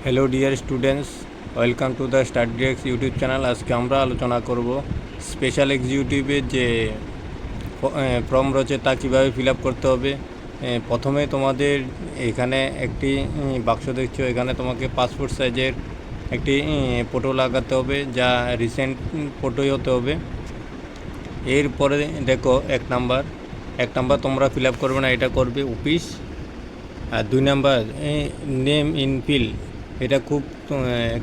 Hello dear students, welcome to the Studydex YouTube channel. আজকে আমরা আলোচনা করব স্পেশাল এক্সিকিউটিভের যে ফর্ম রয়েছে তা কীভাবে ফিল আপ করতে হবে। প্রথমে তোমাদের এখানে একটি বাক্স দেখছো, এখানে তোমাকে পাসপোর্ট সাইজের একটি ফটো লাগাতে হবে, যা রিসেন্ট ফটোই হতে হবে। এরপরে দেখো এক নাম্বার তোমরা ফিল আপ করবে না, এটা করবে অফিস। আর 2 নাম্বার নেম ইন ফিল, এটা খুব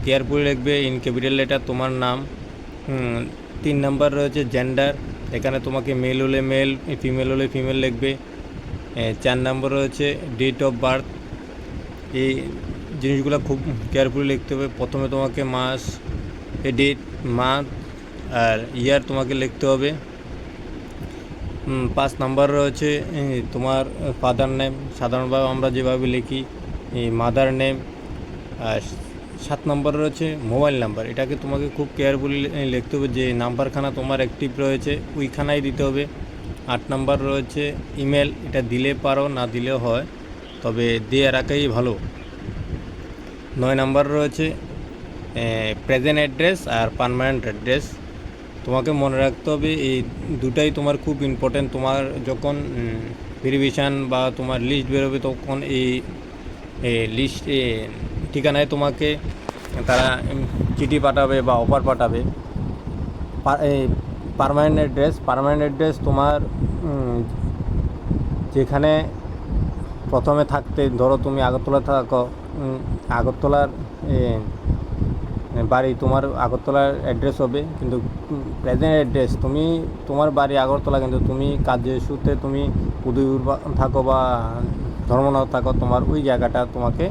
কেয়ারফুলি লিখবে, ইন ক্যাপিটাল লেটার তোমার নাম। 3 নাম্বার রয়েছে জেন্ডার, এখানে তোমাকে মেল হলে মেল, ফিমেল হলে ফিমেল লিখবে। 4 নাম্বার রয়েছে ডেট অফ বার্থ, এই জিনিসগুলো খুব কেয়ারফুলি লিখতে হবে। প্রথমে তোমাকে মাস, ডেট, মান্থ আর ইয়ার তোমাকে লিখতে হবে। 5 নাম্বার রয়েছে তোমার ফাদার নেম, সাধারণভাবে আমরা যেভাবে লিখি মাদার নেম। আর 7 নম্বর রয়েছে মোবাইল নাম্বার, এটাকে তোমাকে খুব কেয়ারফুলি লিখতে হবে, যে নাম্বারখানা তোমার অ্যাক্টিভ রয়েছে ওইখানাই দিতে হবে। 8 নাম্বার রয়েছে ইমেল, এটা দিলে পারো, না দিলেও হয়, তবে দিয়ে রাখাই ভালো। 9 নাম্বার রয়েছে প্রেজেন্ট অ্যাড্রেস আর পার্মানেন্ট অ্যাড্রেস, তোমাকে মনে রাখতে হবে এই দুটাই তোমার খুব ইম্পর্টেন্ট। তোমার যখন ভেরিফিকেশান বা তোমার লিস্ট বেরোবে তখন এই লিস্ট ঠিকানায় তোমাকে তারা চিঠি পাঠাবে বা অফার পাঠাবে। পার্মানেন্ট অ্যাড্রেস তোমার যেখানে প্রথমে থাকতে, ধরো তুমি আগরতলা থাকো, আগরতলার বাড়ি তোমার আগরতলার অ্যাড্রেস হবে, কিন্তু প্রেজেন্ট অ্যাড্রেস তুমি তোমার বাড়ি আগরতলা, কিন্তু তুমি কাজের সূত্রে তুমি উদয়পুর থাকো বা ধর্মনগর থাকো, তোমার ওই জায়গাটা তোমাকে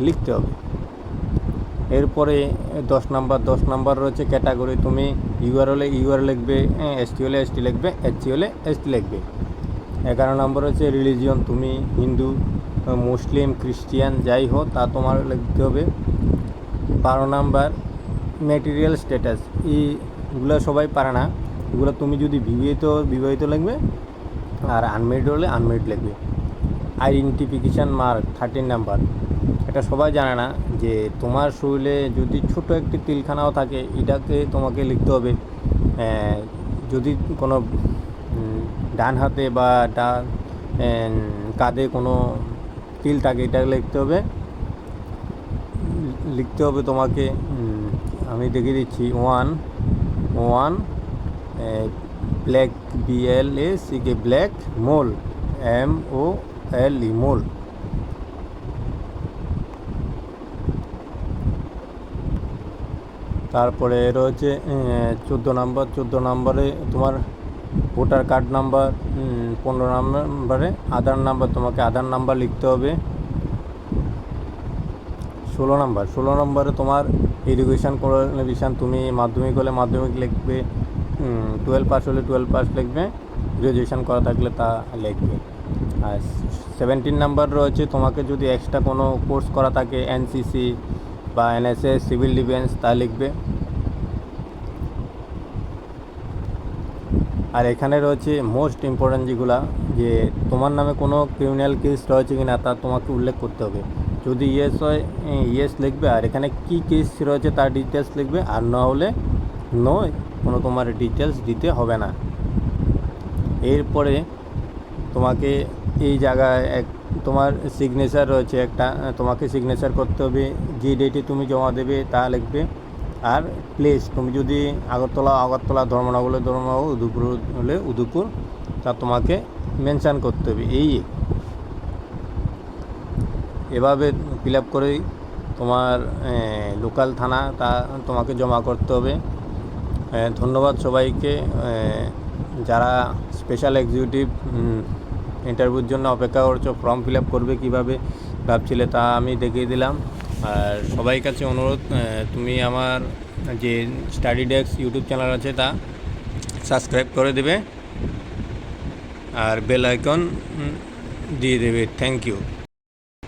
লিখতে হবে। এরপরে 10 নাম্বার রয়েছে ক্যাটাগরি, তুমি ইউআর হলে ইউআর লিখবে, এসটি হলে এসটি লিখবে, এসসি হলে এসটি লিখবে। 11 নম্বর হচ্ছে রিলিজিয়ন, তুমি হিন্দু, মুসলিম, খ্রিস্টিয়ান যাই হোক তা তোমার লিখতে হবে। 12 নাম্বার ম্যাটেরিয়াল স্ট্যাটাস, এইগুলো সবাই পারে না, এগুলো তুমি যদি বিবাহিত লিখবে, আর আনমেরিড হলে আনমেরিড লিখবে। আইডেন্টিফিকেশান মার্ক 13 নাম্বার, এটা সবাই জানে না, যে তোমার শরীরে যদি ছোট একটি তিলখানাও থাকে এটাকে তোমাকে লিখতে হবে। যদি কোনো ডান হাতে বা কাঁধে কোনো তিল থাকে এটা লিখতে হবে তোমাকে। আমি দেখিয়ে দিচ্ছি, ওয়ান ব্ল্যাক, BLACK, ব্ল্যাক, মোল, MOLE, মোল। তারপরে রয়েছে 14 নম্বরে তোমার ভোটার কার্ড নাম্বার। 15 নম্বরে আধার নাম্বার, তোমাকে আধার নাম্বার লিখতে হবে। 16 নম্বরে তোমার এডুকেশান কোয়ালিফিকেশান, তুমি মাধ্যমিক হলে মাধ্যমিক লিখবে, 12 পাস হলে 12 পাস লিখবে, গ্র্যাজুয়েশান করা থাকলে তা লিখবে। আর 17 নাম্বার রয়েছে তোমাকে যদি এক্সট্রা কোনো কোর্স করা থাকে, NCC বা NSS, সিভিল ডিফেন্স, তা লিখবে। আর এখানে রয়েছে মোস্ট ইম্পর্ট্যান্ট যেগুলা, যে তোমার নামে কোনো ক্রিমিনাল কেস রয়েছে কি না তা তোমাকে উল্লেখ করতে হবে। যদি ইয়েস হয় ইয়েস লিখবে, আর এখানে কী কেস রয়েছে তার ডিটেলস লিখবে, আর না হলে নো, কোনো তোমার ডিটেলস দিতে হবে না। এরপরে তোমাকে এই জায়গায় তোমার সিগনেচার রয়েছে একটা, তোমাকে সিগনেচার করতে হবে, যে ডেটে তুমি জমা দেবে তা লিখবে। আর প্লেস, তুমি যদি আগরতলা, ধর্মনগর হলে ধর্মনগর, উদয়পুর হলে উদয়পুর, তা তোমাকে মেনশান করতে হবে। এভাবে ফিল আপ করেই তোমার লোকাল থানা তা তোমাকে জমা করতে হবে। ধন্যবাদ সবাইকে, যারা স্পেশাল এক্সিকিউটিভ ইন্টারভিউর জন্য অপেক্ষা করছো, ফর্ম ফিল আপ করবে কীভাবে ভাবছিলে তা আমি দেখিয়ে দিলাম। আর সবাই কাছে অনুরোধ, তুমি আমার যে স্টাডিডেক্স ইউটিউব চ্যানেল আছে তা সাবস্ক্রাইব করে দেবে আর বেল আইকন দিয়ে দেবে। Thank you.